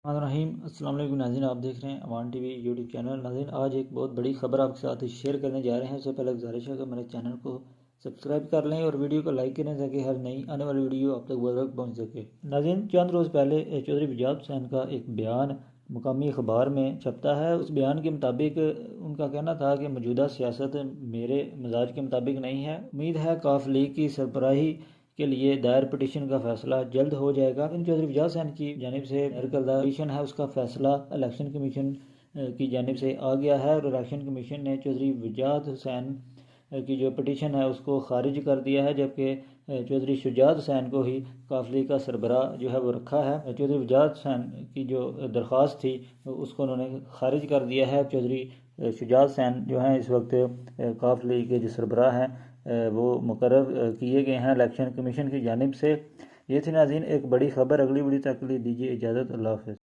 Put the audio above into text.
रहीम अस्सलाम वालेकुम नाज़रीन, आप देख रहे हैं अवान टीवी यूट्यूब चैनल। नाज़रीन, आज एक बहुत बड़ी खबर आपके साथ शेयर करने जा रहे हैं। उससे पहले गुजारिश है कि मेरे चैनल को सब्सक्राइब कर लें और वीडियो को लाइक करें ताकि हर नई आने वाली वीडियो आप तक बर वक्त पहुँच सके। नाज़रीन, चंद रोज़ पहले चौधरी बजाज हुसैन का एक बयान मुकामी अखबार में छपता है। उस बयान के मुताबिक उनका कहना था कि मौजूदा सियासत मेरे मिजाज के मुताबिक नहीं है। उम्मीद है काफ लीग की सरबराही के लिए दायर पटिशन का फैसला जल्द हो जाएगा। चौधरी बजाज हुसैन की जानिब से दायर करदा पटिशन है, उसका फैसला इलेक्शन कमीशन की जानिब से आ गया है और इलेक्शन कमीशन ने चौधरी बजाज हुसैन की जो पटिशन है उसको खारिज कर दिया है, जबकि चौधरी शुजात हुसैन को ही काफ लीग का सरबरा जो है वो रखा है। चौधरी बजाज हुसैन की जो दरख्वास्त थी उसको उन्होंने खारिज कर दिया है। चौधरी शुजात हुसैन जो हैं इस वक्त काफ लीग के जो सरबरा हैं वो मुकर्रर किए गए हैं इलेक्शन कमीशन की जानिब से। ये थी नाज़रीन एक बड़ी ख़बर। अगली वीडियो तक के लिए दीजिए इजाज़त। अल्लाह हाफ़िज़।